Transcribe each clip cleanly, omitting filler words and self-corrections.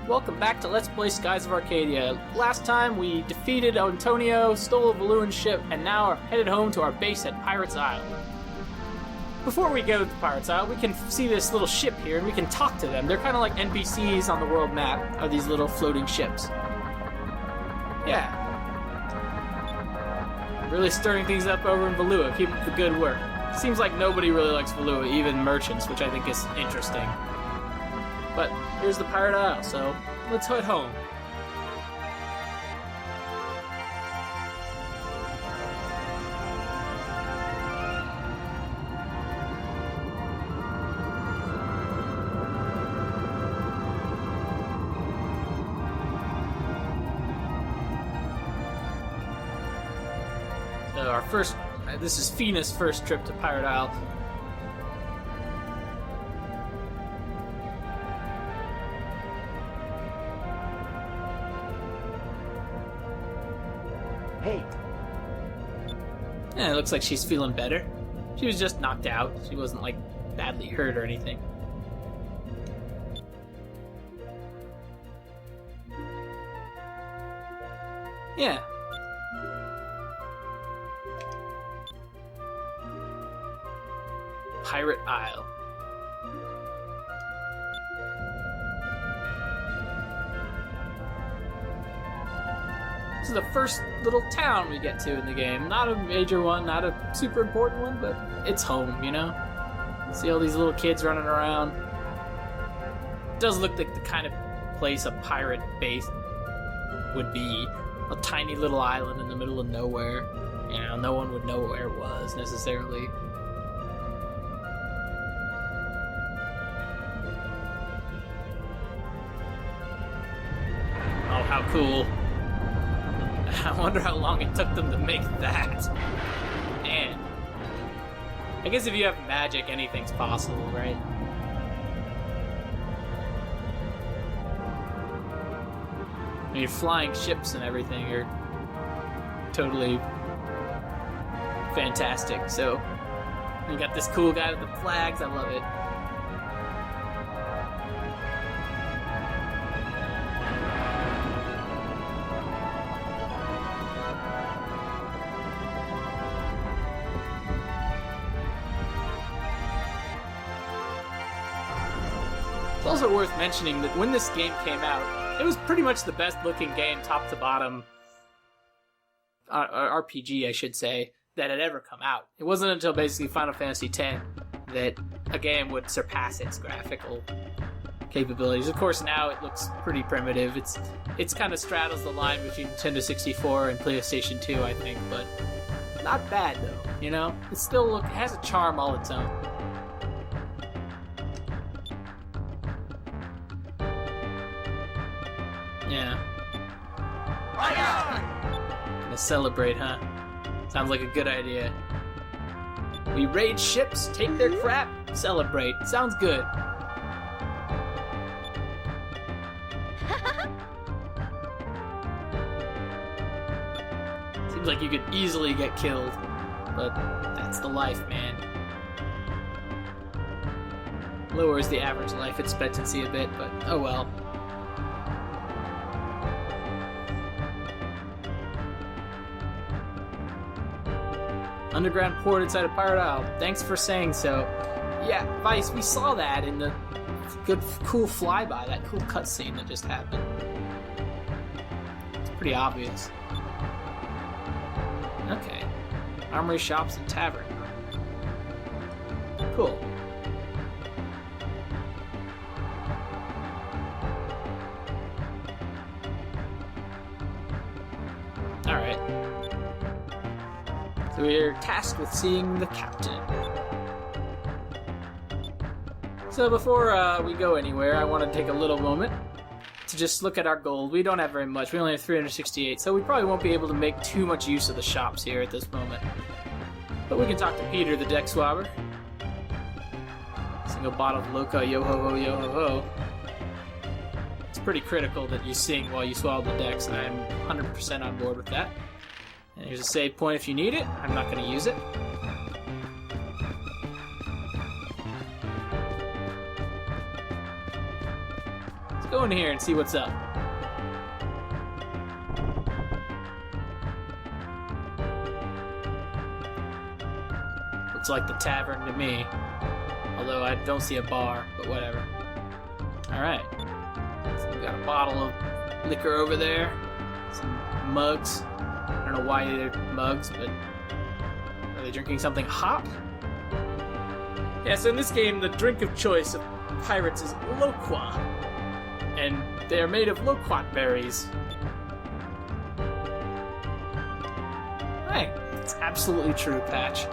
welcome back to Let's Play Skies of Arcadia. Last time we defeated Antonio, stole a Valuan ship, and now are headed home to our base at Pirates Isle. Before we go to Pirates Isle, we can see this little ship here and we can talk to them. They're kind of like NPCs on the world map, are these little floating ships. Yeah. Really stirring things up over in Valua. Keep up the good work. Seems like nobody really likes Valua, even merchants, which I think is interesting. But here's the Pirate Isle, so let's head home. So our first, this is Fina's first trip to Pirate Isle. Hey. Yeah, it looks like she's feeling better. She was just knocked out. She wasn't, like, badly hurt or anything. Yeah. Pirate Isle. This is the first little town we get to in the game. Not a major one, not a super important one, but it's home, you know? See all these little kids running around. It does look like the kind of place a pirate base would be. A tiny little island in the middle of nowhere. You know, no one would know where it was, necessarily. Oh, how cool. I wonder how long it took them to make that. Man. I guess if you have magic, anything's possible, right? I mean, flying ships and everything are totally fantastic. So, you got this cool guy with the flags. I love it. It's also worth mentioning that when this game came out, it was pretty much the best looking game, top to bottom, RPG I should say, that had ever come out. It wasn't until basically Final Fantasy X that a game would surpass its graphical capabilities. Of course now it looks pretty primitive. It's kind of straddles the line between Nintendo 64 and PlayStation 2, I think, but not bad though, you know? It has a charm all its own. Yeah. Gonna celebrate, huh? Sounds like a good idea. We raid ships, take their crap, celebrate. Sounds good. Seems like you could easily get killed, but that's the life, man. Lowers the average life expectancy a bit, but oh well. Underground port inside of Pirate Isle. Thanks for saying so. Yeah, Vice, we saw that in the cool flyby, that cool cutscene that just happened. It's pretty obvious. Okay. Armory, shops, and tavern. Cool. Alright. So we're tasked with seeing the captain. So before we go anywhere, I want to take a little moment to just look at our gold. We don't have very much. We only have 368, so we probably won't be able to make too much use of the shops here at this moment. But we can talk to Peter, the deck swabber. Single bottle of Loca, yo-ho-ho, yo-ho-ho. It's pretty critical that you sing while you swallow the decks, and I'm 100% on board with that. And here's a save point if you need it. I'm not going to use it. go go in here and see what's up. Looks like the tavern to me. Although I don't see a bar, but whatever. Alright. So we got a bottle of liquor over there. Some mugs. I don't know why they're mugs, but are they drinking something hot? Yeah, so in this game, the drink of choice of pirates is loquat. And they are made of loquat berries. Hey, it's absolutely true, Patch.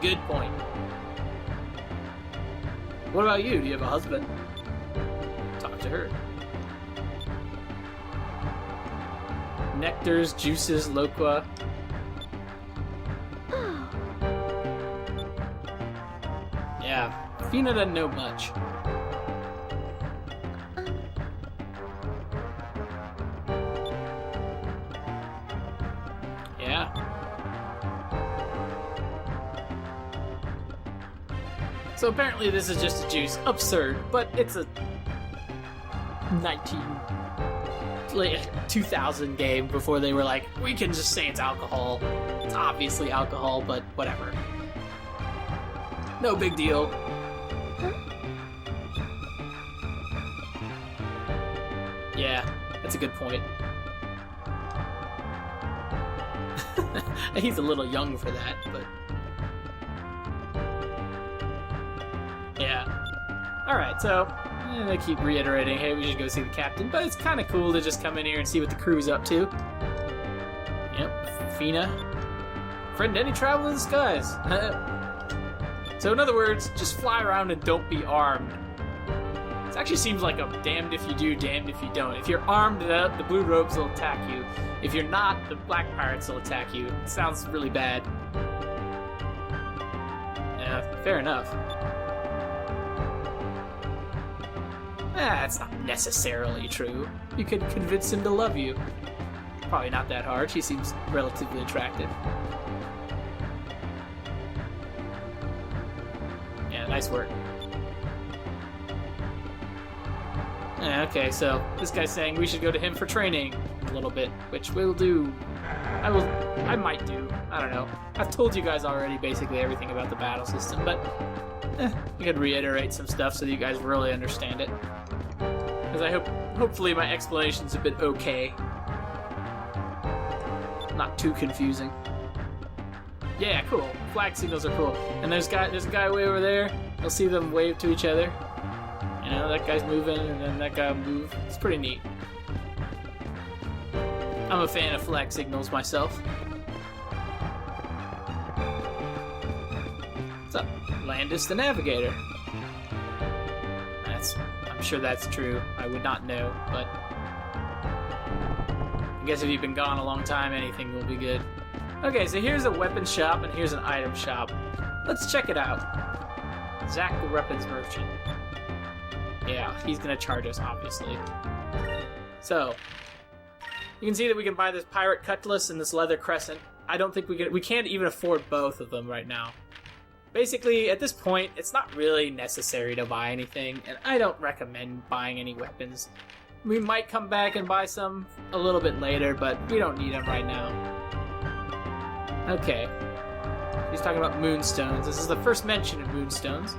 Good point. What about you? Do you have a husband? Talk to her. Nectars, juices, loqua. Yeah, Fina doesn't know much. Yeah. So apparently this is just a juice. Absurd, but it's a 2000 game before they were like, we can just say it's alcohol. It's obviously alcohol, but whatever. No big deal. Yeah, that's a good point. He's a little young for that, but... yeah. Alright, so... they keep reiterating, hey, we should go see the captain, but it's kind of cool to just come in here and see what the crew's up to. Yep, Fina. Friend, any travel in the skies? So in other words, just fly around and don't be armed. It actually seems like a damned if you do, damned if you don't. If you're armed, the blue robes will attack you. If you're not, the black pirates will attack you. It sounds really bad. Yeah, fair enough. That's not necessarily true. You could convince him to love you. Probably not that hard. She seems relatively attractive. Yeah, nice work. Yeah, okay, so this guy's saying we should go to him for training a little bit, which we'll do. I might do. I don't know. I've told you guys already basically everything about the battle system, but I could reiterate some stuff so that you guys really understand it. Because hopefully my explanation's a bit okay. Not too confusing. Yeah, cool. Flag signals are cool. And there's a guy way over there. You'll see them wave to each other. You know, that guy's moving, and then that guy will move. It's pretty neat. I'm a fan of flag signals myself. What's up? Landis the Navigator. I'm sure that's true. I would not know, but I guess if you've been gone a long time, anything will be good. Okay, so here's a weapon shop and here's an item shop. Let's check it out. Zach the weapons merchant. Yeah, he's gonna charge us, obviously. So, you can see that we can buy this pirate cutlass and this leather crescent. I don't think we can't even afford both of them right now. Basically, at this point, it's not really necessary to buy anything, and I don't recommend buying any weapons. We might come back and buy some a little bit later, but we don't need them right now. Okay. He's talking about moonstones. This is the first mention of moonstones.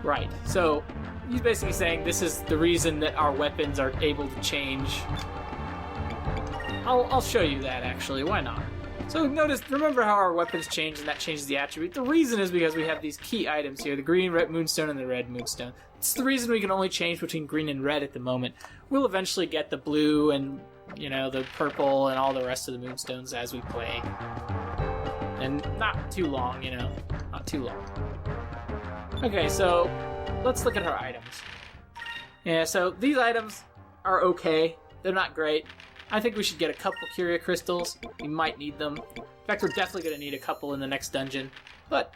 Right, so he's basically saying this is the reason that our weapons are able to change. I'll show you that, actually. Why not? So remember how our weapons change and that changes the attribute? The reason is because we have these key items here, the green red moonstone and the red moonstone. It's the reason we can only change between green and red at the moment. We'll eventually get the blue and, you know, the purple and all the rest of the moonstones as we play. And not too long, you know. Not too long. Okay, so let's look at our items. Yeah, so these items are okay. They're not great. I think we should get a couple Curia crystals. We might need them. In fact, we're definitely going to need a couple in the next dungeon. But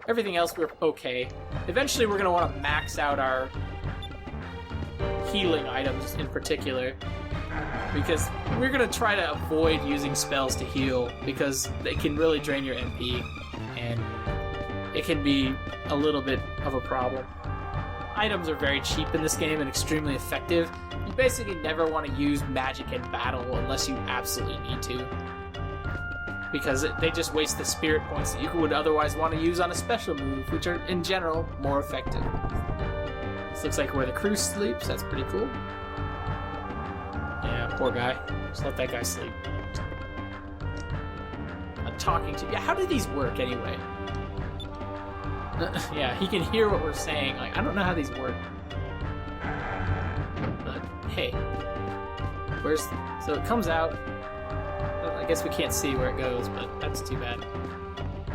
everything else, we're okay. Eventually, we're going to want to max out our healing items in particular. because we're going to try to avoid using spells to heal because they can really drain your MP, and it can be a little bit of a problem. Items are very cheap in this game and extremely effective. You basically never want to use magic in battle unless you absolutely need to, because they just waste the spirit points that you would otherwise want to use on a special move, which are, in general, more effective. This looks like where the crew sleeps. That's pretty cool. Yeah, poor guy. Just let that guy sleep. I'm talking to... Yeah, how do these work, anyway? Yeah, he can hear what we're saying. Like, I don't know how these work. But, hey. Where's... So it comes out... I guess we can't see where it goes, but that's too bad.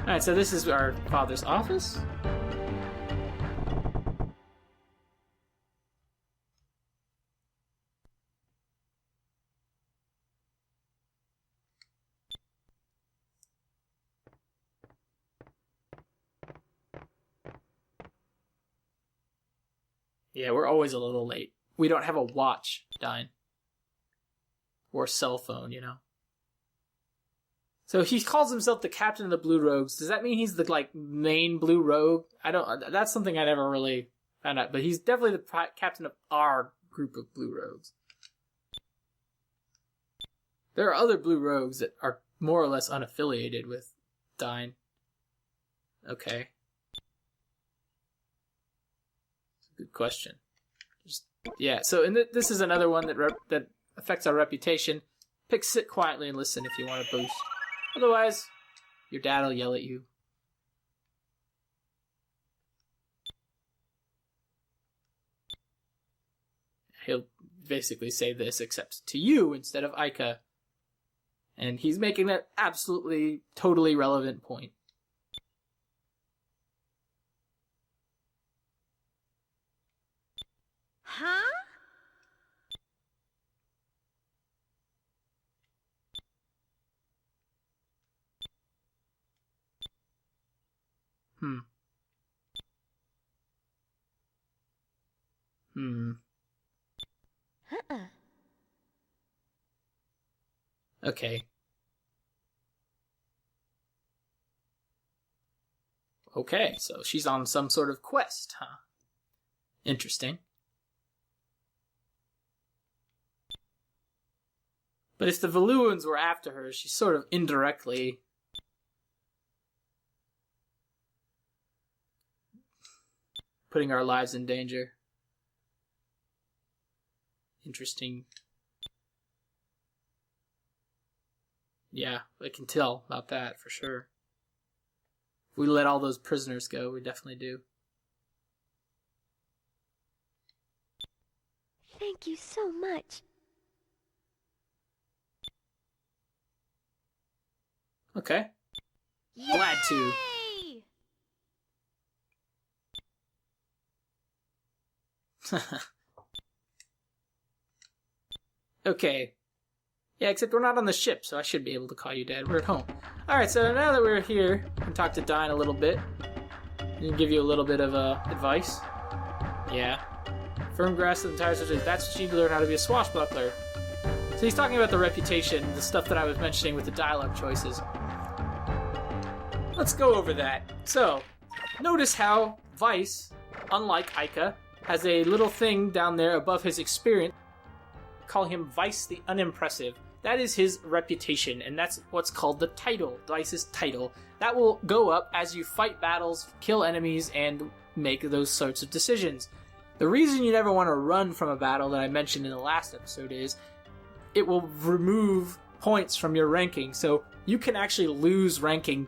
Alright, so this is our father's office. Yeah, we're always a little late. We don't have a watch, Dine. Or a cell phone, you know. So he calls himself the captain of the Blue Rogues. Does that mean he's the, like, main Blue Rogue? That's something I never really found out. But he's definitely the captain of our group of Blue Rogues. There are other Blue Rogues that are more or less unaffiliated with Dine. Okay. Good question. Yeah, so this is another one that affects our reputation. Sit quietly and listen if you want to boost. Otherwise, your dad will yell at you. He'll basically say this, except to you instead of Aika. And he's making that absolutely, totally relevant point. Huh? Okay. Okay, so she's on some sort of quest, huh? Interesting. But if the Valuans were after her, she's sort of indirectly putting our lives in danger. Interesting. Yeah, I can tell about that for sure. If we let all those prisoners go, we definitely do. Thank you so much. Okay. Yay! Glad to. Okay. Yeah, except we're not on the ship, so I should be able to call you Dad. We're at home. Alright, so now that we're here, we can talk to Dine a little bit. And give you a little bit of advice. Yeah. Firm grasp of the entire situation. That's what you need to learn how to be a swashbuckler. So he's talking about the reputation, the stuff that I was mentioning with the dialogue choices. Let's go over that. So, notice how Vice, unlike Aika, has a little thing down there above his experience. Call him Vice the Unimpressive. That is his reputation, and that's what's called the title, Vice's title. That will go up as you fight battles, kill enemies, and make those sorts of decisions. The reason you never want to run from a battle that I mentioned in the last episode is it will remove points from your ranking, so you can actually lose ranking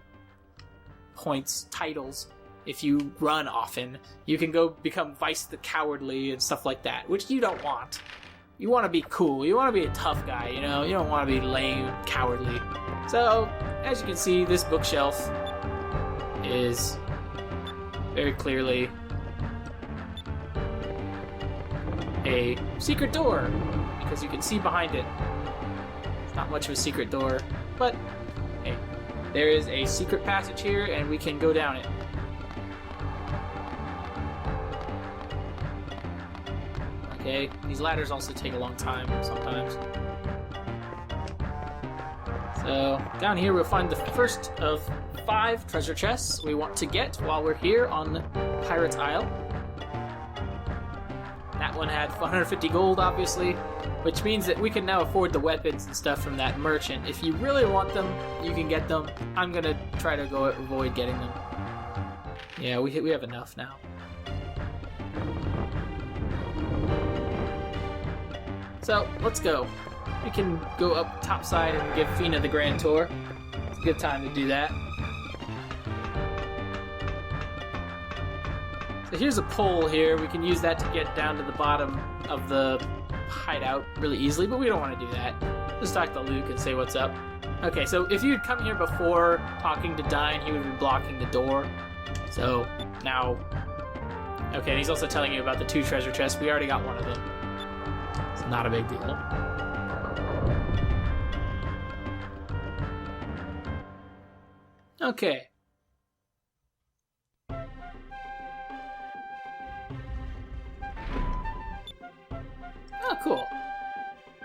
points, titles, if you run often. You can go become Vice the Cowardly and stuff like that, which you don't want. You want to be cool. You want to be a tough guy, you know? You don't want to be lame, cowardly. So, as you can see, this bookshelf is very clearly a secret door, because you can see behind it. It's not much of a secret door, but hey, there is a secret passage here, and we can go down it. Okay, these ladders also take a long time sometimes. So down here we'll find the first of 5 treasure chests we want to get while we're here on Pirate's Isle. That one had 150 gold, obviously, which means that we can now afford the weapons and stuff from that merchant. If you really want them, you can get them. I'm gonna try to avoid getting them. Yeah, we have enough now. So let's go. We can go up topside and give Fina the grand tour. It's a good time to do that. So here's a pole here. We can use that to get down to the bottom of the hideout really easily, but we don't want to do that. Just talk to Luke and say what's up. Okay, so if you'd come here before talking to Dine, he would be blocking the door. So now... Okay, and he's also telling you about the 2 treasure chests. We already got one of them. It's not a big deal. Okay. Oh, cool.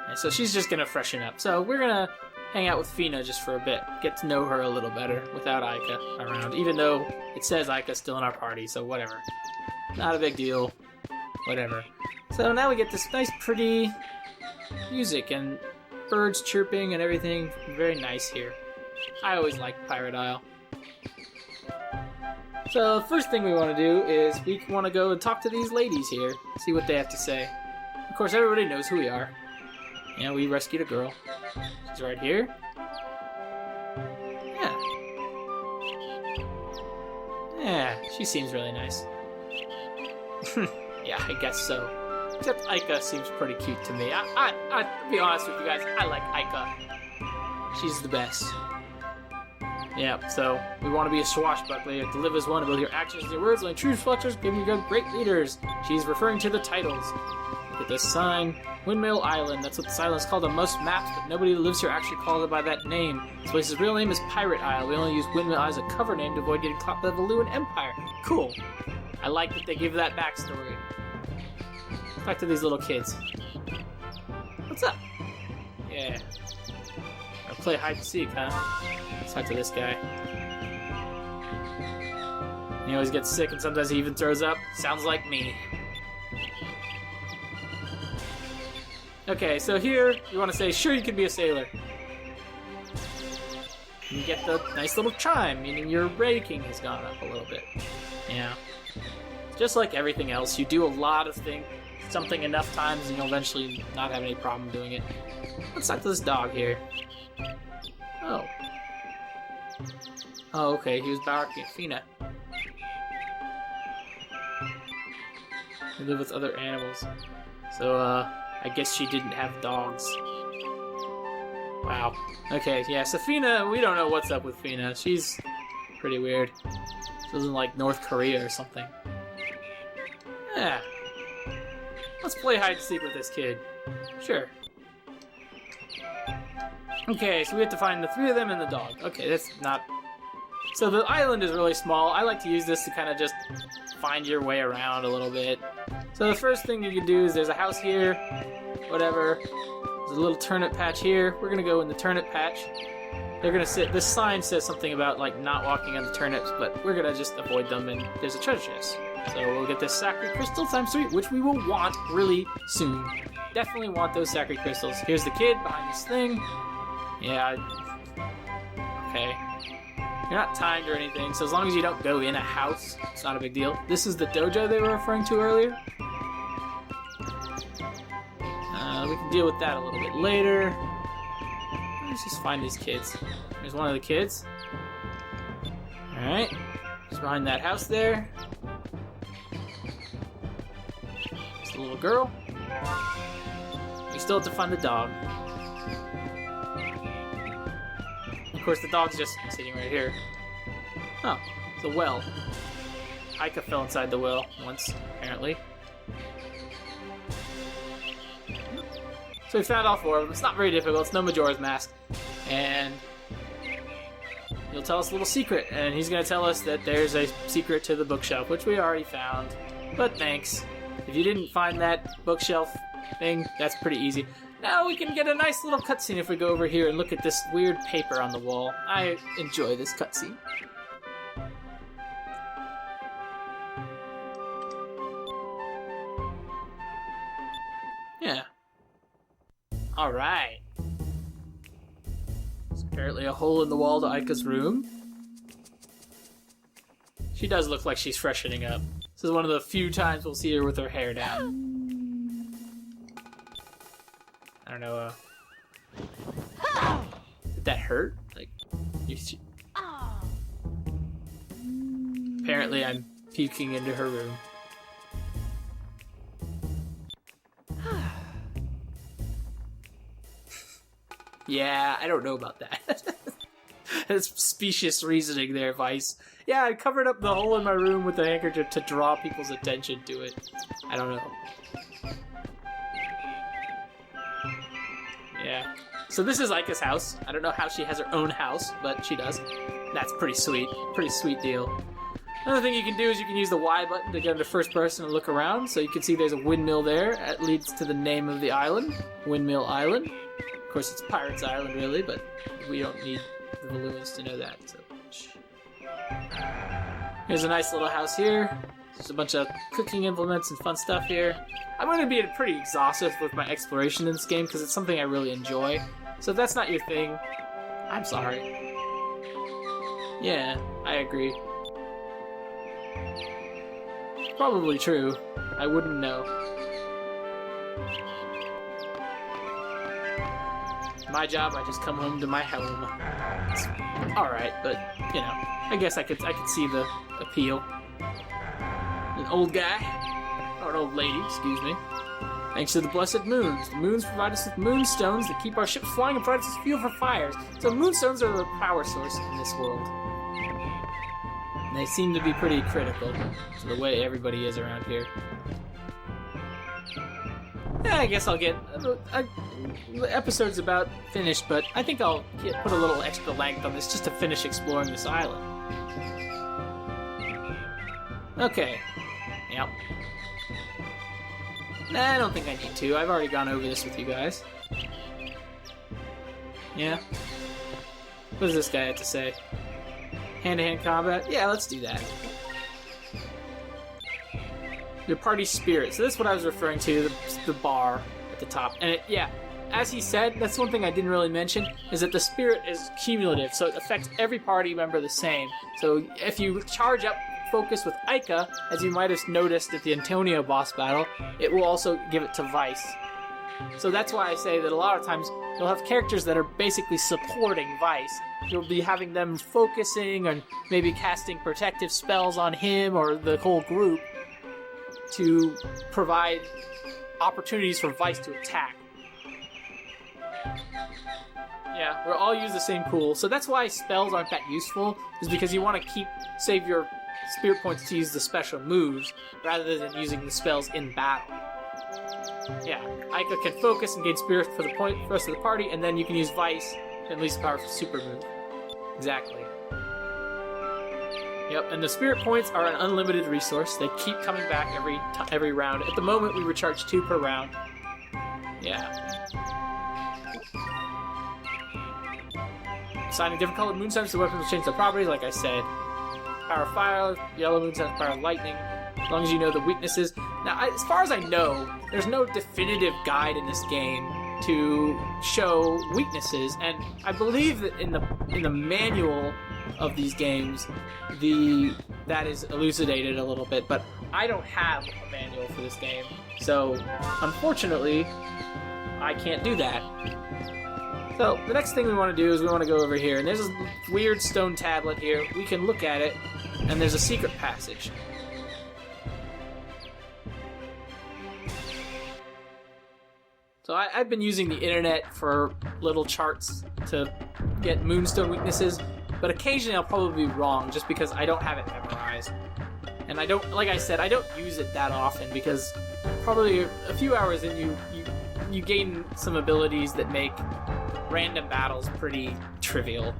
And so she's just gonna freshen up. So we're gonna hang out with Fina just for a bit. Get to know her a little better without Aika around. Even though it says Aika's still in our party, so whatever. Not a big deal. Whatever. So now we get this nice pretty music and birds chirping and everything. Very nice here. I always like Pirate Isle. So the first thing we want to do is we want to go and talk to these ladies here. See what they have to say. Of course, everybody knows who we are. Yeah, we rescued a girl. She's right here. Yeah. Yeah, she seems really nice. Yeah, I guess so. Except Aika seems pretty cute to me. To be honest with you guys, I like Aika. She's the best. Yeah, so we want to be a swashbuckler. You have to live as one, both your actions and your words, like true reflectors, giving you good, great leaders. She's referring to the titles. Look at this sign. Windmill Island. That's what this island is called on most maps, but nobody who lives here actually calls it by that name. This place's real name is Pirate Isle. We only use Windmill Isle as a cover name to avoid getting caught by the Valuan Empire. Cool. I like that they give that backstory. Back to these little kids. What's up? Yeah. I'll play hide and seek, huh? Let's talk to this guy. He always gets sick and sometimes he even throws up. Sounds like me. Okay, so here you want to say, sure, you can be a sailor. And you get the nice little chime, meaning your rating has gone up a little bit. Yeah. Just like everything else, you do a lot of something enough times and you'll eventually not have any problem doing it. Let's talk to this dog here. Oh. Oh, okay, he was barking at Fina. They live with other animals. So, I guess she didn't have dogs. Wow. Okay, yeah, so Fina, we don't know what's up with Fina. She's pretty weird. She lives in, like, North Korea or something. Yeah. Let's play hide and seek with this kid. Sure. Okay, so we have to find the 3 of them and the dog. Okay, that's not... So the island is really small. I like to use this to kind of just find your way around a little bit. So the first thing you can do is there's a house here, whatever. There's a little turnip patch here. We're gonna go in the turnip patch. They're gonna sit. This sign says something about like not walking on the turnips, but we're gonna just avoid them. And there's a treasure chest. So we'll get this sacred crystal times 3, which we will want really soon. Definitely want those sacred crystals. Here's the kid behind this thing. Yeah. Okay. You're not timed or anything, so as long as you don't go in a house, it's not a big deal. This is the dojo they were referring to earlier. We can deal with that a little bit later. Let's just find these kids. There's one of the kids. Alright. He's behind that house there. There's the little girl. We still have to find the dog. Of course, the dog's just sitting right here. Oh, it's a well. Aika fell inside the well once, apparently. So we found all 4 of them. It's not very difficult. It's no Majora's Mask. And he'll tell us a little secret. And he's going to tell us that there's a secret to the bookshelf, which we already found. But thanks. If you didn't find that bookshelf thing, that's pretty easy. Now we can get a nice little cutscene if we go over here and look at this weird paper on the wall. I enjoy this cutscene. Yeah. Alright. There's apparently a hole in the wall to Aika's room. She does look like she's freshening up. This is one of the few times we'll see her with her hair down. I don't know, did that hurt? Like, apparently I'm puking into her room. Yeah, I don't know about that. That's specious reasoning there, Vice. Yeah, I covered up the hole in my room with a handkerchief to draw people's attention to it. I don't know. Yeah. So this is Aika's house. I don't know how she has her own house, but she does. That's pretty sweet. Pretty sweet deal. Another thing you can do is you can use the Y button to get into first person and look around. So you can see there's a windmill there. That leads to the name of the island, Windmill Island. Of course, it's Pirates Island, really, but we don't need the Valuans to know that. So, here's a nice little house here. There's a bunch of cooking implements and fun stuff here. I'm going to be pretty exhaustive with my exploration in this game because it's something I really enjoy. So if that's not your thing, I'm sorry. Yeah, I agree. It's probably true. I wouldn't know. My job, I just come home to my home. It's alright, but, you know, I guess I could see the appeal. An old guy, or an old lady, excuse me. Thanks to the blessed moons. The moons provide us with moonstones that keep our ships flying and provide us with fuel for fires. So moonstones are the power source in this world. And they seem to be pretty critical to the way everybody is around here. Yeah, I guess I'll get... the episode's about finished, but I think I'll put a little extra length on this just to finish exploring this island. Okay. Yep. Nah, I don't think I need to. I've already gone over this with you guys. Yeah? What does this guy have to say? Hand-to-hand combat? Yeah, let's do that. Your party spirit. So this is what I was referring to, the bar at the top. And yeah, as he said, that's one thing I didn't really mention, is that the spirit is cumulative, so it affects every party member the same. So if you charge up focus with Aika, as you might have noticed at the Antonio boss battle, it will also give it to Vice. So that's why I say that a lot of times you'll have characters that are basically supporting Vice. You'll be having them focusing and maybe casting protective spells on him or the whole group to provide opportunities for Vice to attack. Yeah, we'll all use the same pool. So that's why spells aren't that useful, is because you want to save your spirit points to use the special moves, rather than using the spells in battle. Yeah, Aika can focus and gain spirit for the rest of the party, and then you can use Vice and release the powerful super move. Exactly. Yep, and the spirit points are an unlimited resource. They keep coming back every round. At the moment, we recharge 2 per round. Yeah. Assigning different colored moonstones to weapons will change their properties, like I said. Power of fire, yellow moonstones, power of lightning. As long as you know the weaknesses. Now, as far as I know, there's no definitive guide in this game to show weaknesses, and I believe that in the manual of these games, that is elucidated a little bit, but I don't have a manual for this game, so unfortunately, I can't do that. So the next thing we want to do is we want to go over here, and there's a weird stone tablet here. We can look at it, and there's a secret passage. So I've been using the internet for little charts to get moonstone weaknesses, but occasionally I'll probably be wrong just because I don't have it memorized. And I don't, like I said, I don't use it that often because probably a few hours in you gain some abilities that make random battles pretty trivial.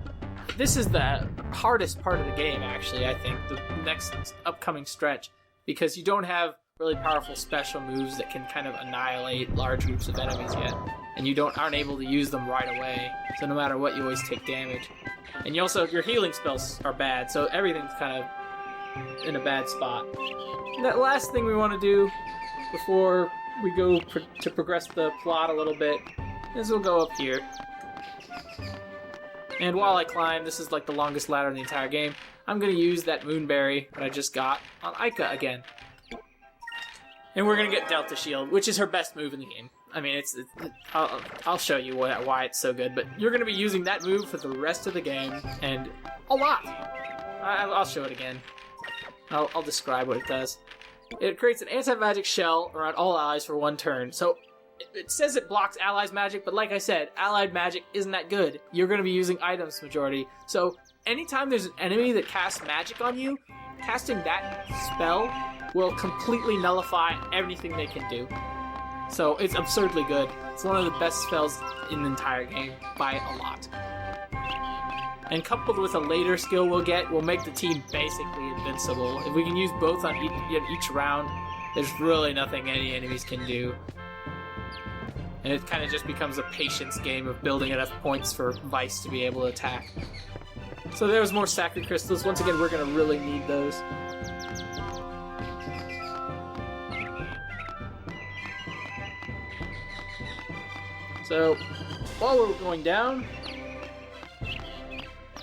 This is the hardest part of the game, actually, I think, the next upcoming stretch, because you don't have really powerful special moves that can kind of annihilate large groups of enemies yet. and you aren't able to use them right away. So no matter what, you always take damage. And you also, your healing spells are bad, so everything's kind of in a bad spot. And that last thing we want to do before we go to progress the plot a little bit is we'll go up here. And while I climb, this is like the longest ladder in the entire game, I'm going to use that moonberry that I just got on Aika again. And we're going to get Delta Shield, which is her best move in the game. I mean, I'll show you why it's so good, but you're going to be using that move for the rest of the game, and a lot. I'll show it again. I'll describe what it does. It creates an anti-magic shell around all allies for 1 turn. So it says it blocks allies' magic, but like I said, allied magic isn't that good. You're going to be using items majority. So anytime there's an enemy that casts magic on you, casting that spell will completely nullify everything they can do. So it's absurdly good. It's one of the best spells in the entire game by a lot. And coupled with a later skill we'll make the team basically invincible. If we can use both on each round, there's really nothing any enemies can do. And it kind of just becomes a patience game of building enough points for Vice to be able to attack. So there's more Sacred Crystals. Once again, we're going to really need those. So, while we're going down,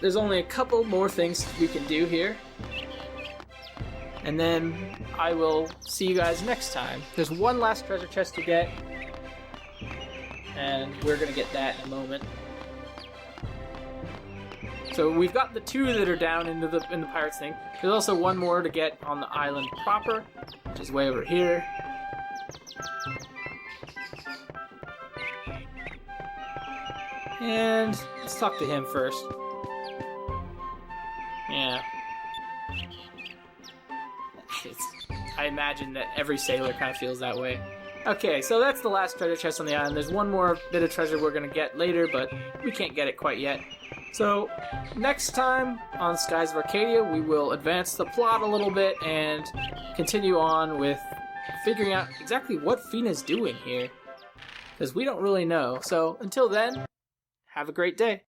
there's only a couple more things we can do here. And then I will see you guys next time. There's one last treasure chest to get, and we're going to get that in a moment. So we've got the 2 that are down in the pirates thing. There's also one more to get on the island proper, which is way over here. And let's talk to him first. Yeah. I imagine that every sailor kind of feels that way. Okay, so that's the last treasure chest on the island. There's one more bit of treasure we're going to get later, but we can't get it quite yet. So, next time on Skies of Arcadia, we will advance the plot a little bit and continue on with figuring out exactly what Fina's doing here. Because we don't really know. So, until then, have a great day.